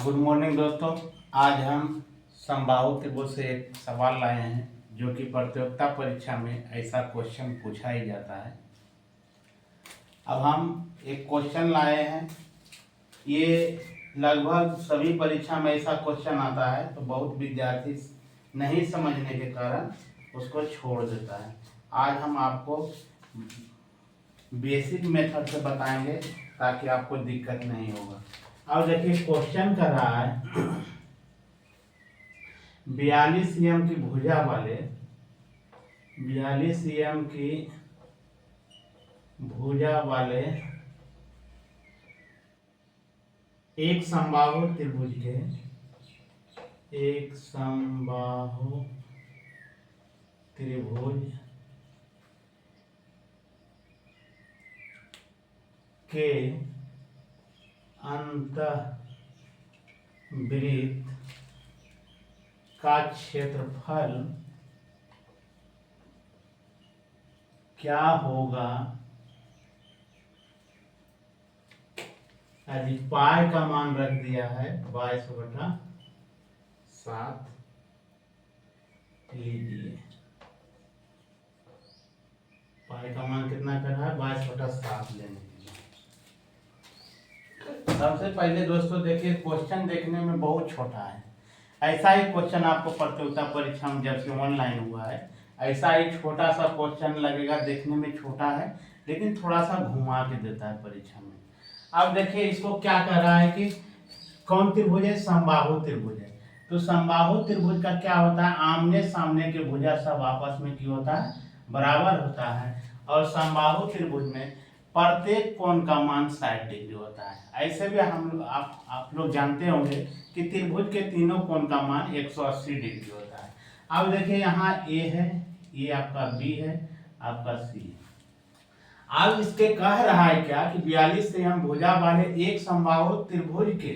Good morning दोस्तों। आज हम समबाहु त्रिभुज से एक सवाल लाए हैं जो कि प्रतियोगिता परीक्षा में ऐसा क्वेश्चन पूछा ही जाता है। अब हम एक क्वेश्चन लाए हैं, ये लगभग सभी परीक्षा में ऐसा क्वेश्चन आता है, तो बहुत विद्यार्थी नहीं समझने के कारण उसको छोड़ देता है। आज हम आपको बेसिक मेथड से बताएंगे ताकि आपको दिक्कत नहीं होगा। अब देखिए क्वेश्चन कर रहा है 42 एम की भुजा वाले 42 एम की भुजा वाले एक समबाहु त्रिभुज के अंतःवृत्त का क्षेत्रफल क्या होगा। यदि पाई का मान रख दिया है 22/7 लीजिए। पाई का मान कितना कर रहा है 22/7 लेने के लिए। सबसे पहले दोस्तों देखिए क्वेश्चन देखने में बहुत छोटा है। ऐसा ही क्वेश्चन आपको प्रतियोगिता परीक्षा में जब से ऑनलाइन हुआ है ऐसा ही छोटा सा क्वेश्चन लगेगा, देखने में छोटा है लेकिन थोड़ा सा घुमा के देता है परीक्षा में। अब देखिए इसको क्या कह रहा है कि कौन त्रिभुज है, समबाहु त्रिभुज है। तो समबाहु त्रिभुज का क्या होता है, आमने सामने के भुजा सब आपस में क्या होता है, बराबर होता है। और समबाहु त्रिभुज में प्रत्येक कोण का मान 60 डिग्री होता है। ऐसे भी आप लोग जानते होंगे कि त्रिभुज के तीनों कोण का मान 180 डिग्री होता है। अब देखिए यहाँ ए है, ये आपका बी है, आपका सी है। अब इसके कह रहा है क्या कि 42 एम भुजा वाले एक समबाहु त्रिभुज के,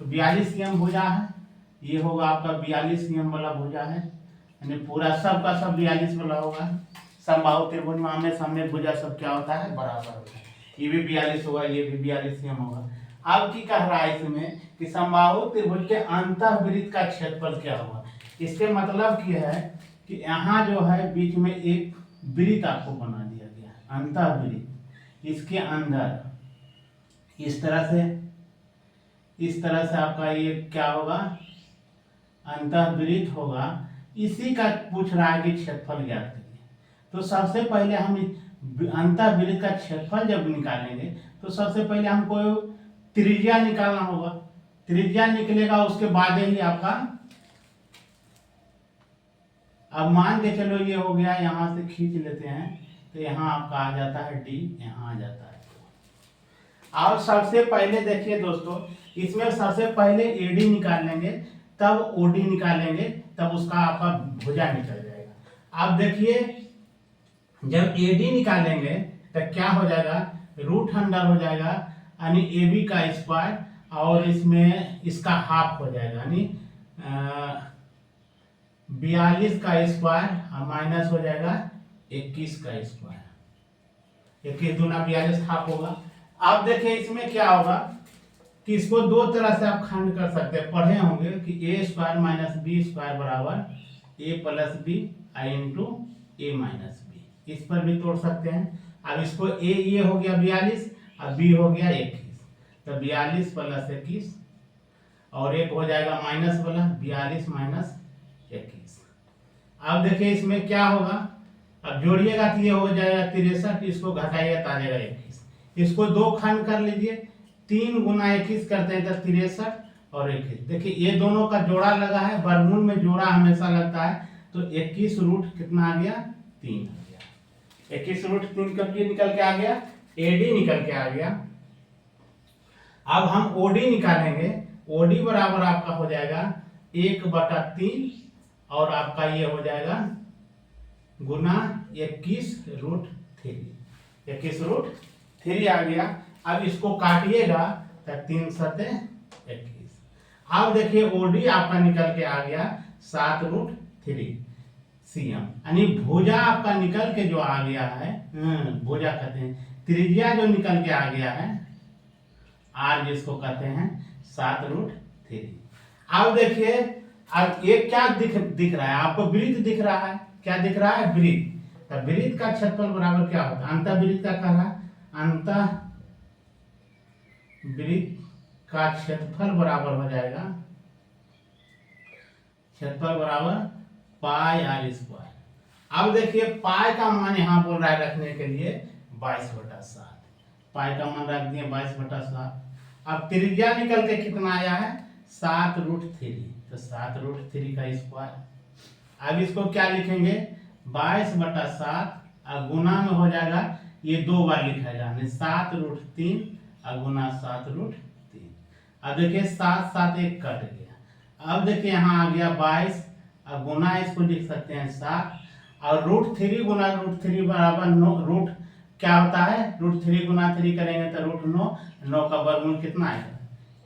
तो 42 एम भुजा है, ये होगा आपका 42 एम वाला भुजा है, यानी पूरा सब का सब 42 वाला होगा। समबाहु त्रिभुज में आमने सामने भुजा सब क्या होता है, बराबर होता है। ये भी 42 होगा, ये भी 42 एम होगा। अब की कह रहा है इसमें कि समबाहु त्रिभुज के अंतःवृत्त का क्षेत्रफल क्या होगा। इसके मतलब की है कि यहाँ जो है बीच में एक वृत्त आपको बना दिया गया है, अंतःवृत्त। इसके अंदर इस तरह से आपका ये क्या होगा, अंतःवृत्त होगा। इसी का पूछ रहा है कि क्षेत्रफल ज्ञात करिए। तो सबसे पहले हम अंतःवृत्त का क्षेत्रफल जब निकालेंगे तो सबसे पहले हमको त्रिज्या निकालना होगा। त्रिज्या निकलेगा उसके बाद ही आपका, अब मान के चलो ये हो गया, यहां से खींच लेते हैं तो यहाँ आपका आ जाता है डी, यहाँ आ जाता है। और सबसे पहले देखिए दोस्तों, इसमें सबसे पहले एडी निकालेंगे तब ओडी निकालेंगे, तब उसका आपका भुजा निकल जाएगा। अब देखिए जब एडी निकालेंगे तो क्या हो जाएगा, √अंडर हो जाएगा, यानी ए बी का स्क्वायर, और इसमें इसका हाफ हो जाएगा, यानी 42 का स्क्वायर माइनस हो जाएगा 21 का स्क्वायर। 21 दूना 42 हाफ होगा। अब देखिए इसमें क्या होगा कि इसको दो तरह से आप खंड कर सकते हैं, पढ़े होंगे कि a square minus B square बराबर a plus B I into A minus B. इस पर भी तोड़ सकते हैं। अब इसको a ये हो गया 42 और b हो गया 21, तो 42 प्लस 21 और एक हो जाएगा माइनस वाला 42 माइनस 21। अब देखिए इसमें क्या होगा, अब जोड़िएगा तो ये हो जाएगा 63, इसको घटाइएगा तो आ जाएगा 21। इसको दो खंड कर लीजिए, 3 गुना 21 करते हैं तो 63 और 21। देखिए ये दोनों का जोड़ा लगा है, वर्गमूल में जोड़ा हमेशा लगता है, तो 21 रूट कितना आ गया, 3 आ गया। 21 रूट 3 कब ये निकल के आ गया, एडी निकल के आ गया। अब हम ओडी निकालेंगे, ओडी बराबर आपका हो जाएगा 1/3 और आपका ये हो जाएगा गुना 21√3, 21√3 आ गया। अब इसको काटिएगा तो 3 सते 21। अब देखिए ओडी आपका निकल के आ गया 7√3 cm, यानी भुजा आपका निकल के जो आ गया है, भुजा कहते हैं, त्रिज्या जो निकल के आ गया है आर जिसको कहते हैं 7√3 3। अब देखिए, अब ये क्या दिख रहा है आपको? वृत्त दिख रहा है। क्या दिख रहा है? वृत्त। तो वृत्त का क्षेत्रफल बराबर क्या होता है? अंतःवृत्त का कह रहा है, अंतःवृत्त का क्षेत्रफल बराबर हो जाएगा, क्षेत्रफल बराबर पाई आर स्क्वायर। अब देखिए पाई का मान यहाँ बोल रहा है रखने के लिए 22/7। पाई का मान रख दिए 22/7। अब त्रिज्या निकल के कितना आया है? 7√3। तो 7√3 का स्क्वायर। अब इसको क्या लिखेंगे? 22/7 और गुना में हो जाएगा, ये 2 बार लिखा जाए, 7√3 और गुना 7√3। अब देखिए 7 7 एक कट गया। अब देखिए यहाँ आ गया 22 और गुना इसको लिख सकते हैं 7 और √3 गुना √3 बराबर 9। रूट क्या होता है? √3 गुना 3 करेंगे तो √9। 9 का वर्गमूल कितना आएगा?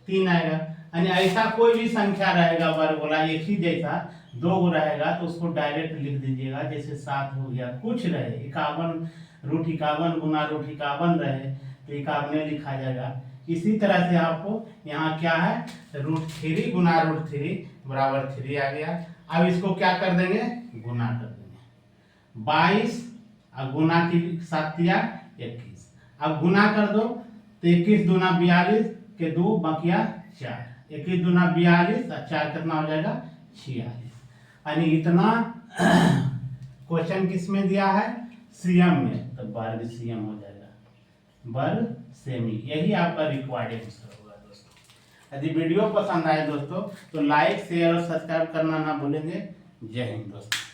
3 आएगा। यानी ऐसा कोई भी संख्या रहेगा वर्गमूला एक ही जैसा 2 रहेगा तो उसको डायरेक्ट लिख दीजिएगा। जैसे 7 हो गया, कुछ रहे 51 √51 गुना √51 रहे तो 51 लिखा जाएगा। इसी तरह से आपको यहाँ क्या है? √3 गुना √3 बराबर 3 आ गया। अब इसको क्या कर देंगे? गुना कर देंगे। 22 और गुना की 7 या 21। अब गुना कर दो तो 21 दूना 42 के 2 बकिया 4। 21 दूना 42 और 4 कितना हो जाएगा? 46। यानी इतना क्वेश्चन किस में दिया है? सीएम में। तो वर्ग सीएम हो जाएगा, वर्ग सेमी। यही आपका रिक्वायर्ड आंसर होगा दोस्तों। यदि वीडियो पसंद आए दोस्तों तो लाइक शेयर और सब्सक्राइब करना ना भूलेंगे। जय हिंद दोस्तों।